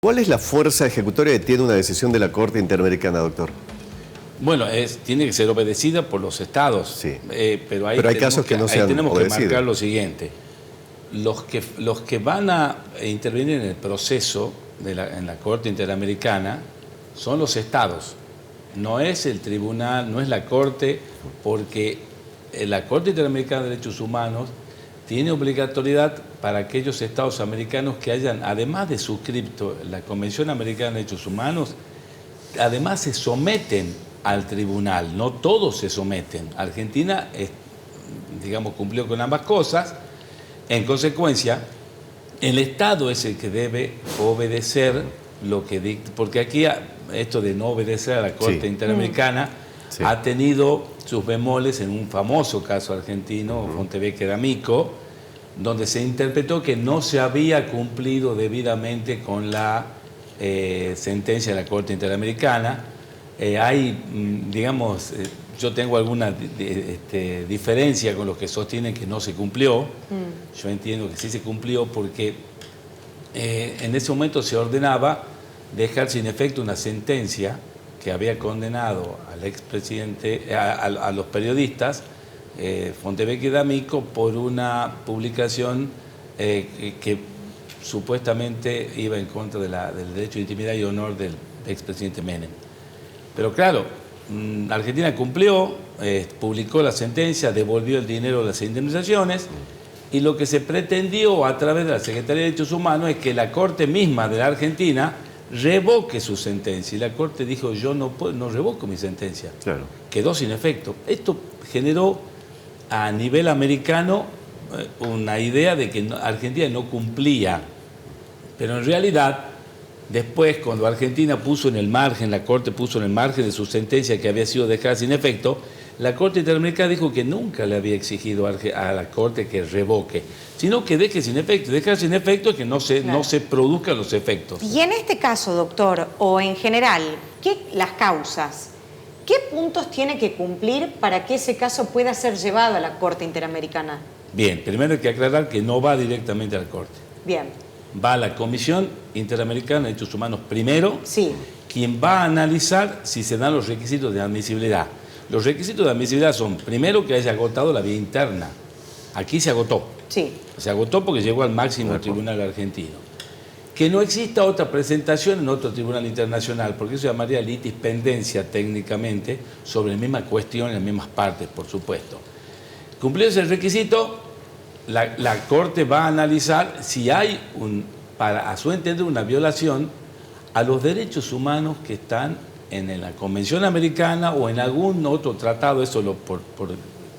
¿Cuál es la fuerza ejecutoria que tiene una decisión de la Corte Interamericana, doctor? Bueno, tiene que ser obedecida por los estados, Sí. pero hay casos que no se han tenemos que obedecido. marcar lo siguiente. Los que van a intervenir en el proceso en la Corte Interamericana son los estados. No es el tribunal, no es la Corte, porque la Corte Interamericana de Derechos Humanos tiene obligatoriedad para aquellos estados americanos que hayan, además de suscrito la Convención Americana de Derechos Humanos, además se someten al tribunal. No todos se someten. Argentina, digamos, cumplió con ambas cosas. En consecuencia, el Estado es el que debe obedecer lo que dicta, porque aquí esto de no obedecer a la Corte Interamericana ha tenido sus bemoles en un famoso caso argentino, Fontevecchia D'Amico, donde se interpretó que no se había cumplido debidamente con la sentencia de la Corte Interamericana. Digamos, yo tengo alguna diferencia con los que sostienen que no se cumplió. Yo entiendo que sí se cumplió porque en ese momento se ordenaba dejar sin efecto una sentencia que había condenado al expresidente, a los periodistas, Fontevecchia D'Amico, por una publicación que supuestamente iba en contra del derecho de intimidad y honor del expresidente Menem. Pero claro, Argentina cumplió, publicó la sentencia, devolvió el dinero de las indemnizaciones, y lo que se pretendió a través de la Secretaría de Derechos Humanos es que la Corte misma de la Argentina revoque su sentencia. Y la Corte dijo: yo no revoco mi sentencia. Claro. Quedó sin efecto. Esto generó a nivel americano una idea de que Argentina no cumplía. Pero en realidad, después, cuando Argentina puso en el margen, la Corte puso en el margen de su sentencia que había sido dejada sin efecto, la Corte Interamericana dijo que nunca le había exigido a la Corte que revoque, sino que deje sin efecto. Dejar sin efecto es que no se produzcan los efectos. Y en este caso, doctor, o en general, las causas, ¿qué puntos tiene que cumplir para que ese caso pueda ser llevado a la Corte Interamericana? Bien, primero hay que aclarar que no va directamente a la Corte. Bien. Va a la Comisión Interamericana de Derechos Humanos primero, sí, quien va a analizar si se dan los requisitos de admisibilidad. Los requisitos de admisibilidad son, primero, que haya agotado la vía interna. Aquí se agotó. Sí. Se agotó porque llegó al máximo tribunal argentino. Que no exista otra presentación en otro tribunal internacional, porque eso llamaría litispendencia técnicamente sobre la misma cuestión en las mismas partes, por supuesto. Cumplido ese requisito, la Corte va a analizar si hay, a su entender, una violación a los derechos humanos que están en la Convención Americana o en algún otro tratado. Eso por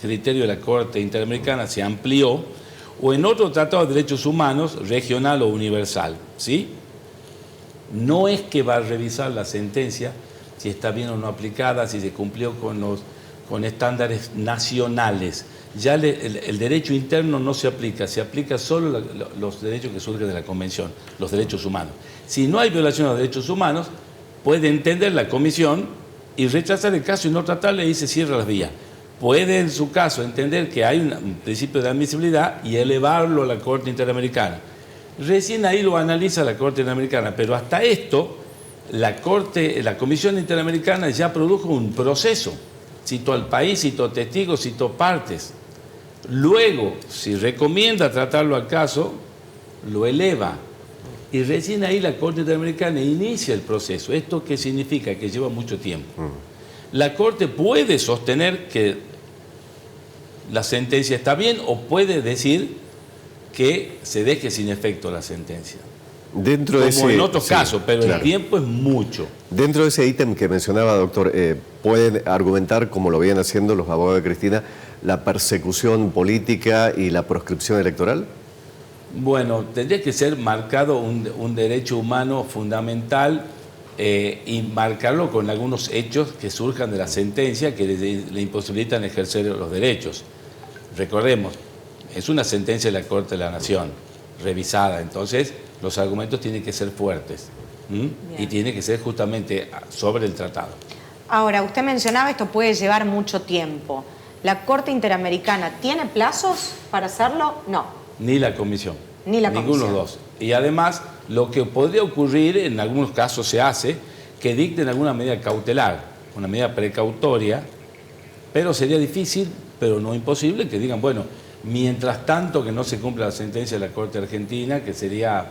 criterio de la Corte Interamericana se amplió, o en otro tratado de derechos humanos, regional o universal, ¿sí? No es que va a revisar la sentencia si está bien o no aplicada, si se cumplió con estándares nacionales. Ya el derecho interno no se aplica solo los derechos que surgen de la Convención, los derechos humanos. Si no hay violación a los derechos humanos, puede entender la Comisión y rechazar el caso y no tratarle, y se cierra las vías. Puede, en su caso, entender que hay un principio de admisibilidad y elevarlo a la Corte Interamericana. Recién ahí lo analiza la Corte Interamericana, pero hasta esto, la Comisión Interamericana ya produjo un proceso. Citó al país, citó testigos, citó partes. Luego, si recomienda tratarlo al caso, lo eleva. Y recién ahí la Corte Interamericana inicia el proceso. ¿Esto qué significa? Que lleva mucho tiempo. La Corte puede sostener que la sentencia está bien o puede decir que se deje sin efecto la sentencia. Como en otros casos, pero el tiempo es mucho. Dentro de ese ítem que mencionaba, doctor, ¿pueden argumentar, como lo vienen haciendo los abogados de Cristina, la persecución política y la proscripción electoral? Bueno, tendría que ser marcado un derecho humano fundamental y marcarlo con algunos hechos que surjan de la sentencia que le imposibilitan ejercer los derechos. Recordemos, es una sentencia de la Corte de la Nación, revisada, entonces los argumentos tienen que ser fuertes y tiene que ser justamente sobre el tratado. Ahora, usted mencionaba esto puede llevar mucho tiempo. ¿La Corte Interamericana tiene plazos para hacerlo? No. Ni la Comisión. Ni la Comisión. Ninguno de los dos. Y además, Lo que podría ocurrir, en algunos casos se hace, que dicten alguna medida cautelar, una medida precautoria, pero sería difícil, pero no imposible, que digan, bueno, mientras tanto que no se cumpla la sentencia de la Corte Argentina, que sería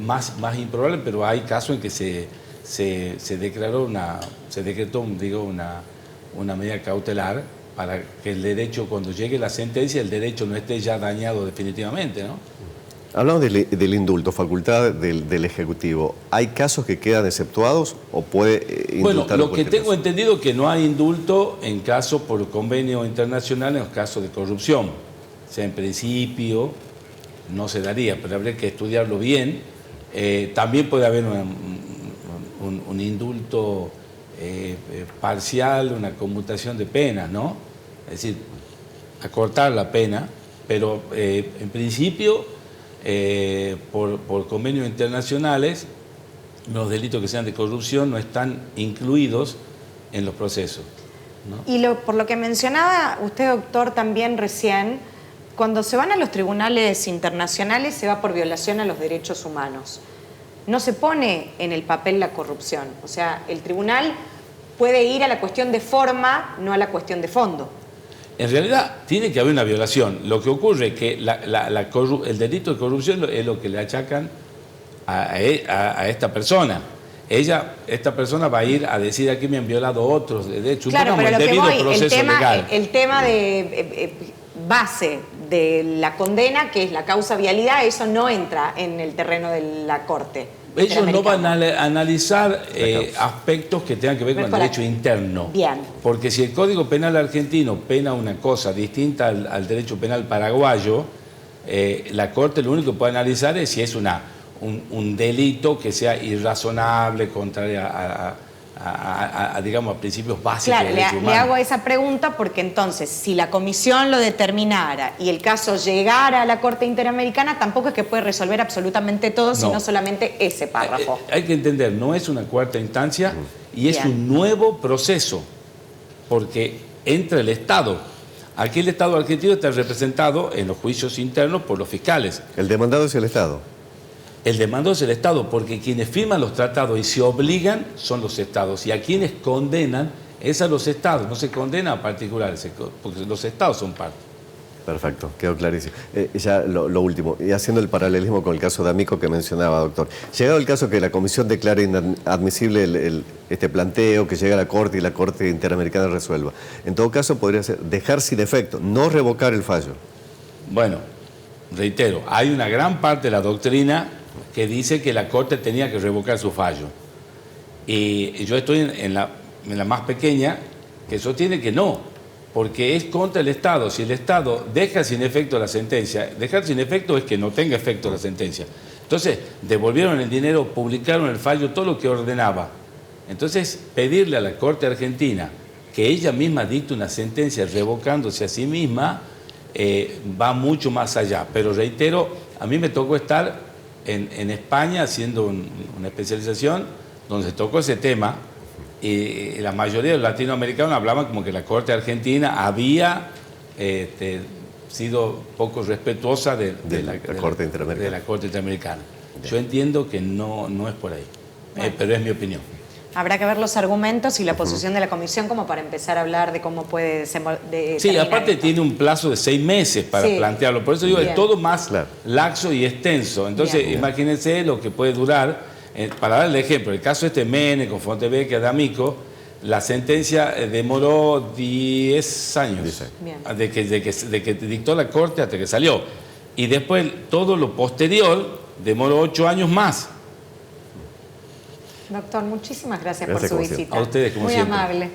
más improbable, pero hay casos en que se decretó una medida cautelar para que el derecho, cuando llegue la sentencia, el derecho no esté ya dañado definitivamente, ¿no? Hablamos del indulto, facultad del Ejecutivo. ¿Hay casos que quedan exceptuados o puede indultar? Bueno, lo que tengo entendido es que no hay indulto en casos por convenio internacional, en los casos de corrupción. O sea, en principio no se daría, pero habría que estudiarlo bien. También puede haber un indulto parcial, una conmutación de penas, ¿no? Es decir, acortar la pena, pero en principio, por convenios internacionales, los delitos que sean de corrupción no están incluidos en los procesos, ¿no? Y por lo que mencionaba usted, doctor, también recién, cuando se van a los tribunales internacionales se va por violación a los derechos humanos. No se pone en el papel la corrupción. O sea, el tribunal puede ir a la cuestión de forma, no a la cuestión de fondo. En realidad tiene que haber una violación. Lo que ocurre es que el delito de corrupción es lo que le achacan a esta persona. Esta persona va a ir a decir aquí me han violado otros derechos. Claro, pero el debido proceso legal. El tema de base de la condena, que es la causa vialidad, eso no entra en el terreno de la Corte. Ellos no van a analizar aspectos que tengan que ver con el derecho interno. Bien. Porque si el Código Penal argentino pena una cosa distinta al derecho penal paraguayo, la Corte lo único que puede analizar es si es un delito que sea irrazonable, contrario digamos, a principios básicos del derecho humano. Le hago esa pregunta porque entonces, si la comisión lo determinara y el caso llegara a la Corte Interamericana, tampoco es que puede resolver absolutamente todo, sino solamente ese párrafo. Hay que entender, no es una cuarta instancia y es un nuevo proceso, porque entra el Estado. Aquí el Estado argentino está representado en los juicios internos por los fiscales. ¿El demandado es el Estado? El demandado es el Estado, porque quienes firman los tratados y se obligan son los Estados. Y a quienes condenan es a los Estados, no se condena a particulares, porque los Estados son parte. Este quedó clarísimo. Ya lo último, y haciendo el paralelismo con el caso de Amico que mencionaba, doctor. Llegado el caso que la Comisión declare inadmisible este planteo, que llegue a la Corte y la Corte Interamericana resuelva. En todo caso, podría ser dejar sin efecto, no revocar el fallo. Bueno, reitero, hay una gran parte de la doctrina que dice que la Corte tenía que revocar su fallo. Y yo estoy en la más pequeña, que sostiene que no, porque es contra el Estado. Si el Estado deja sin efecto la sentencia, dejar sin efecto es que no tenga efecto la sentencia. Entonces, devolvieron el dinero, publicaron el fallo, todo lo que ordenaba. Entonces, pedirle a la Corte Argentina que ella misma dicte una sentencia revocándose a sí misma, va mucho más allá. Pero reitero, a mí me tocó estar en España haciendo una especialización donde se tocó ese tema y la mayoría de los latinoamericanos hablaban como que la Corte Argentina había sido poco respetuosa de la Corte Interamericana. Yo entiendo que no es por ahí, pero es mi opinión. Habrá que ver los argumentos y la posición de la comisión como para empezar a hablar de cómo puede Sí, aparte esto tiene un plazo de 6 meses para plantearlo. Por eso digo, es todo más laxo y extenso. Entonces, imagínense lo que puede durar. Para darle el ejemplo, el caso Mene con Fontevecchia de Amico, la sentencia demoró 10 años. De que dictó la Corte hasta que salió. Y después, todo lo posterior demoró 8 años más. Doctor, muchísimas gracias por su visita. A ustedes, como muy siempre. Amable.